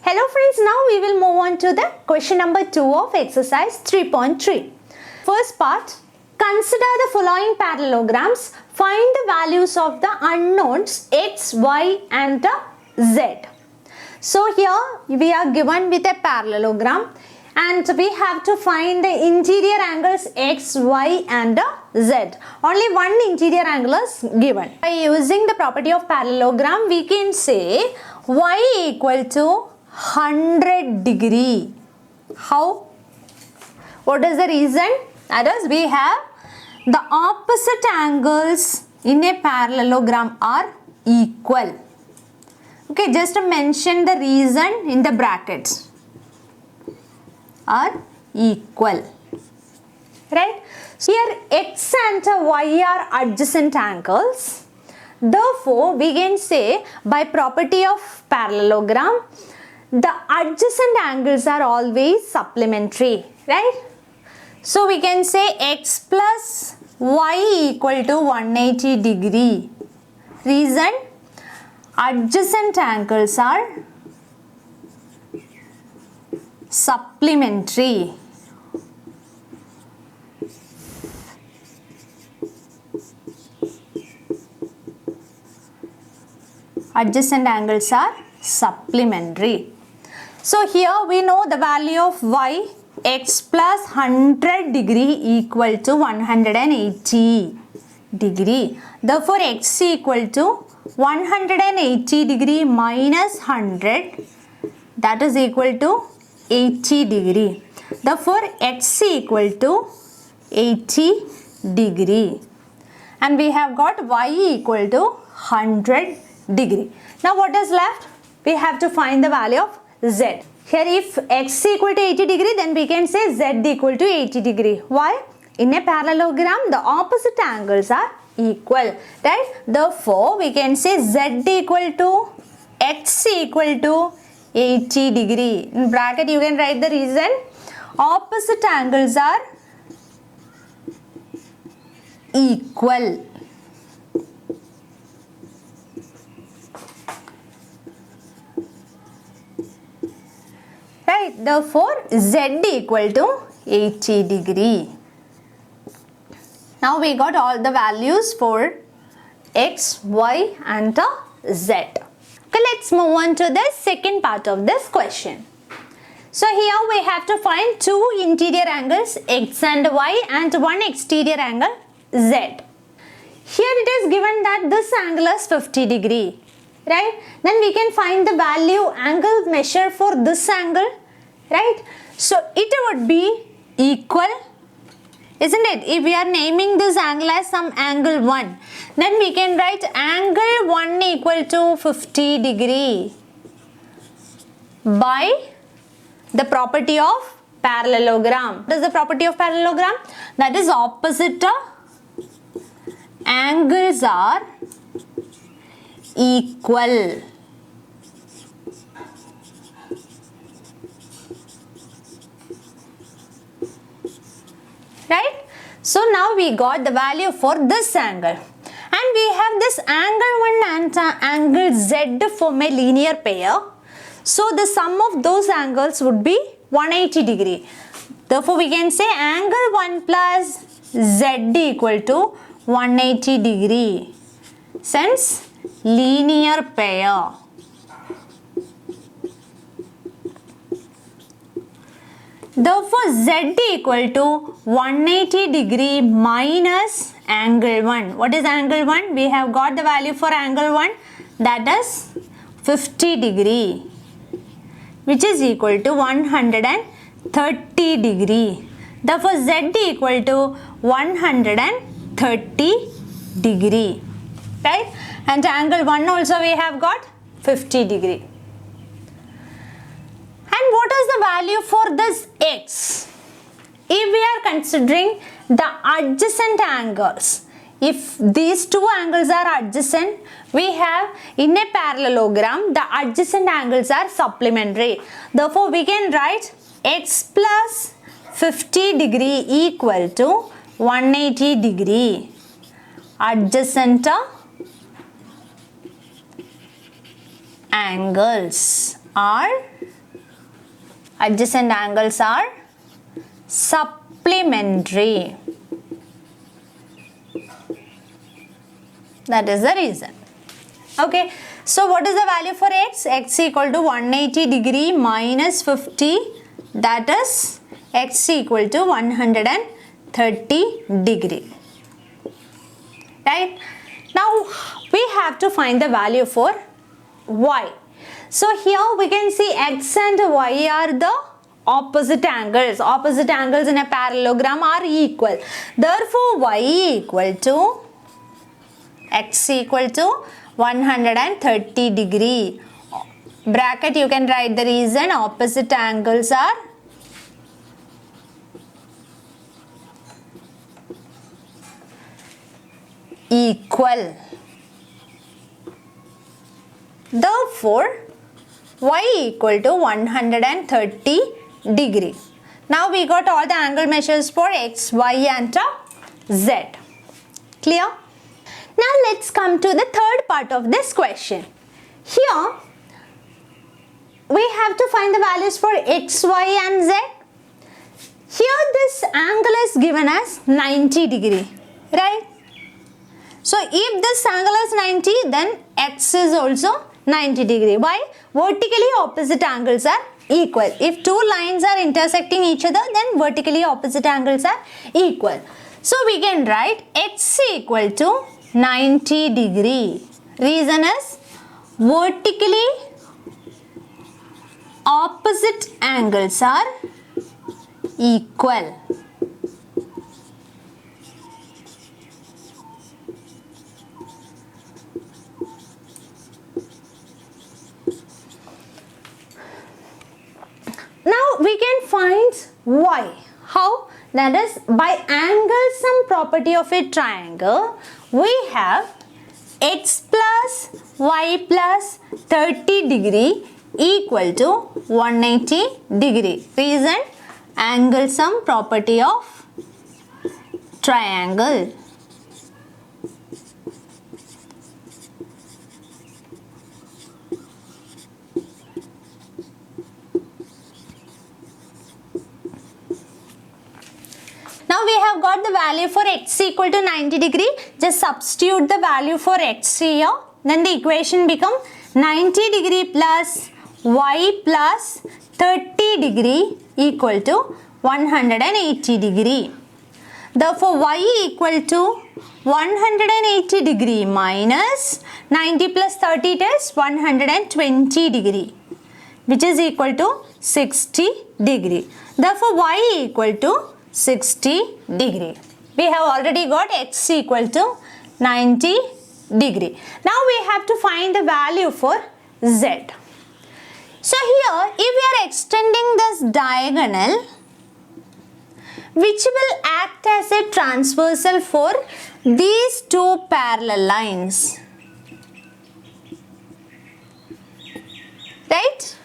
Hello friends, now we will move on to the question number 2 of exercise 3.3. First part, consider the following parallelograms. Find the values of the unknowns x, y and z. So here we are given with a parallelogram and we have to find the interior angles x, y and z. Only one interior angle is given. By using the property of parallelogram, we can say y equal to 100 degree. How? What is the reason? That is, we have the opposite angles in a parallelogram are equal. Okay, just to mention the reason in the brackets. Are equal. Right? Here x and y are adjacent angles. Therefore, we can say by property of parallelogram, the adjacent angles are always supplementary, right? So we can say x plus y equal to 180 degree. Reason? Adjacent angles are supplementary. Adjacent angles are supplementary. So here we know the value of y, x plus 100 degree equal to 180 degree. Therefore x equal to 180 degree minus 100, that is equal to 80 degree. Therefore x equal to 80 degree. And we have got y equal to 100 degree. Now what is left? We have to find the value of z. Here if x equal to 80 degree, then we can say z equal to 80 degree. Why? In a parallelogram, the opposite angles are equal, right? Therefore, we can say z equal to x equal to 80 degree. In bracket, you can write the reason. Opposite angles are equal. Right, therefore z equal to 80 degree. Now we got all the values for x, y and z. Okay, let's move on to the second part of this question. So here we have to find two interior angles x and y and one exterior angle z. Here it is given that this angle is 50 degree. Right? Then we can find the value angle measure for this angle. Right? So it would be equal, isn't it? If we are naming this angle as some angle 1, then we can write angle 1 equal to 50 degree by the property of parallelogram. What is the property of parallelogram? That is opposite angles are equal. Right? So now we got the value for this angle. And we have this angle 1 and angle z form a linear pair. So the sum of those angles would be 180 degree. Therefore we can say angle 1 plus z equal to 180 degree. Since linear pair. Therefore, z equal to 180 degree minus angle 1. What is angle 1? We have got the value for angle 1, that is 50 degree, which is equal to 130 degree. Therefore, z equal to 130 degree. Right? And angle 1 also we have got 50 degree. And what is the value for this x? If we are considering the adjacent angles, if these two angles are adjacent, we have in a parallelogram, the adjacent angles are supplementary. Therefore, we can write x plus 50 degree equal to 180 degree. Adjacent angles are adjacent angles are supplementary. That is the reason. Okay, so what is the value for x? X equal to 180 degree minus 50, that is x equal to 130 degree. Right? Now we have to find the value for y. So here we can see x and y are the opposite angles. Opposite angles in a parallelogram are equal. Therefore y equal to x equal to 130 degree. Bracket you can write the reason. Opposite angles are equal. Therefore y equal to 130 degree. Now we got all the angle measures for x, y and z. Clear? Now let's come to the third part of this question. Here we have to find the values for x, y and z. Here this angle is given as 90 degree, right? So if this angle is 90, then x is also 90 degree. Why? Vertically opposite angles are equal. If two lines are intersecting each other, then vertically opposite angles are equal. So we can write x equal to 90 degree. Reason is vertically opposite angles are equal. Now we can find y. How? That is by angle sum property of a triangle, we have x plus y plus 30 degree equal to 180 degree. Reason? Angle sum property of triangle. Now we have got the value for x equal to 90 degree. Just substitute the value for x here. Then the equation becomes 90 degree plus y plus 30 degree equal to 180 degree. Therefore y equal to 180 degree minus 90 plus 30 is 120 degree, which is equal to 60 degree. Therefore y equal to 60 degree. We have already got x equal to 90 degree. Now we have to find the value for z. So here if we are extending this diagonal, which will act as a transversal for these two parallel lines, right?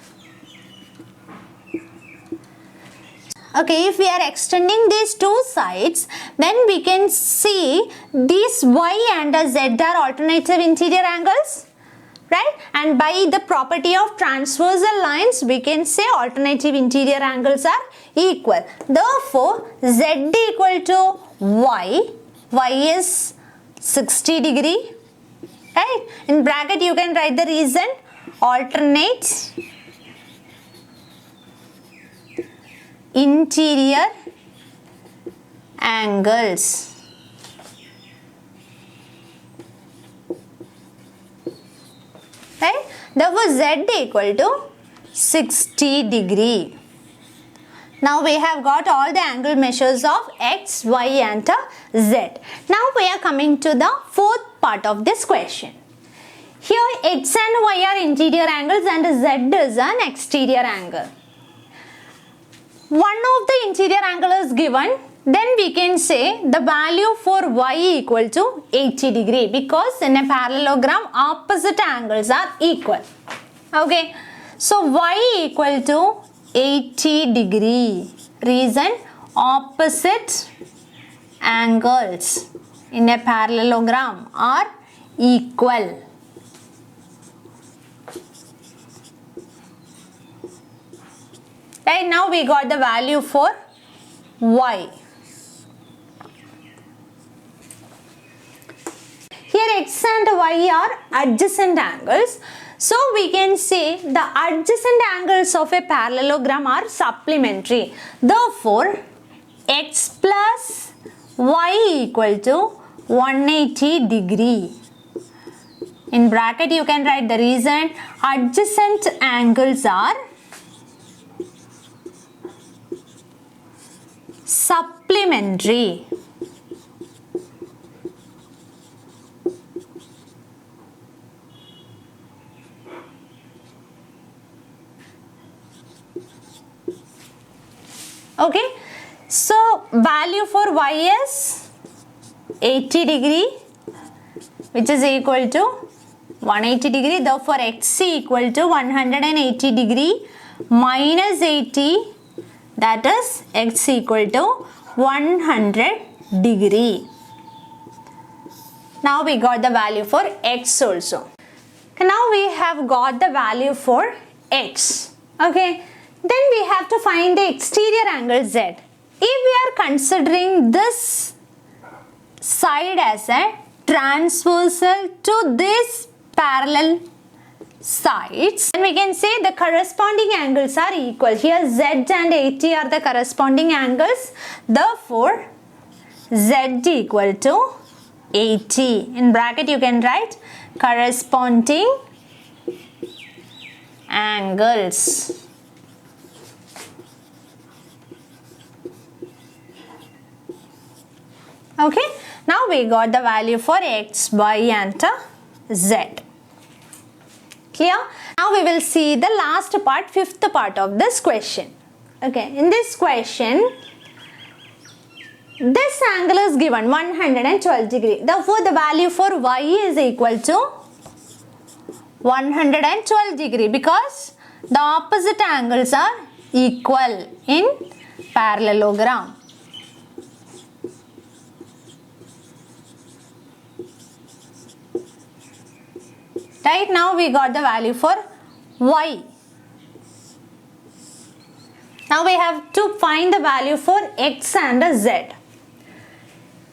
Okay, if we are extending these two sides, then we can see these y and z are alternative interior angles, right? And by the property of transversal lines, we can say alternative interior angles are equal. Therefore, z equal to y is 60 degree, right? In bracket you can write the reason, alternate interior angles. Right? Therefore, z equal to 60 degree. Now we have got all the angle measures of x, y and z. Now we are coming to the fourth part of this question. Here x and y are interior angles and z is an exterior angle. One of the interior angle is given, then we can say the value for y equal to 80 degree, because in a parallelogram opposite angles are equal. Okay, so y equal to 80 degree. Reason, opposite angles in a parallelogram are equal. Right, now we got the value for y. Here x and y are adjacent angles. So we can say the adjacent angles of a parallelogram are supplementary. Therefore, x plus y equal to 180 degree. In bracket you can write the reason adjacent angles are supplementary. Okay, so value for y is 80 degree, which is equal to 180 degree. Therefore, x equal to 180 degree minus 80, that is x equal to 100 degree. Now we got the value for x also. Now we have got the value for x. Okay. Then we have to find the exterior angle z. If we are considering this side as a transversal to this parallel sides, then we can say the corresponding angles are equal. Here z and 80 are the corresponding angles. Therefore, z equal to 80. In bracket you can write corresponding angles. Okay, now we got the value for x, y and z. Clear? Now we will see the last part, fifth part of this question. Okay, in this question, this angle is given 112 degree. Therefore, the value for y is equal to 112 degree because the opposite angles are equal in parallelogram. Right, now we got the value for y. Now we have to find the value for x and z.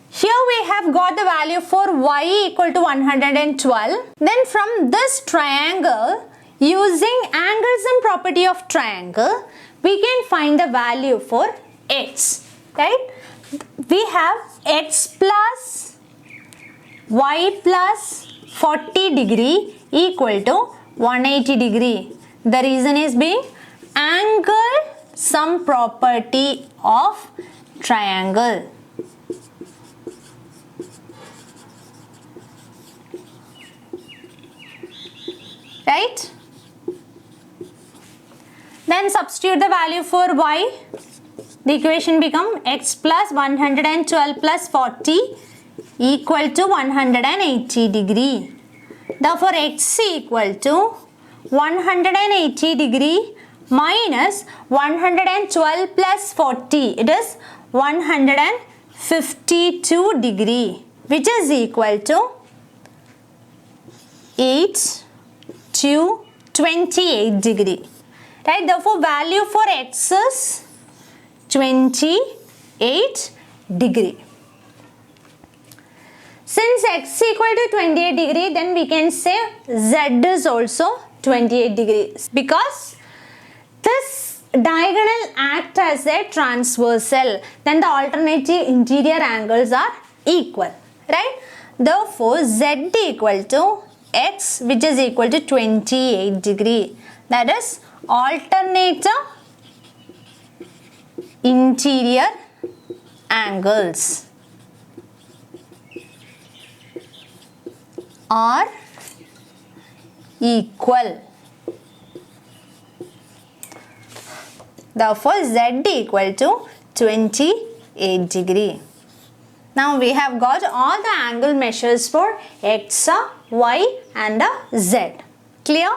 Here we have got the value for y equal to 112. Then from this triangle, using angles and property of triangle, we can find the value for x. Right? We have x plus y plus 40 degree equal to 180 degree. The reason is being angle some property of triangle. Right? Then substitute the value for y. The equation become x plus 112 plus 40 equal to 180 degree. Therefore, x equal to 180 degree minus 112 plus 40. It is 152 degree, which is equal to 8 to 28 degree. Right? Therefore, value for x is 28 degree. Since x equal to 28 degree, then we can say z is also 28 degrees because this diagonal act as a transversal. Then the alternative interior angles are equal. Right? Therefore, z equal to x, which is equal to 28 degree. That is alternate interior angles are equal. Therefore, z equal to 28 degree. Now we have got all the angle measures for x, y and z. Clear?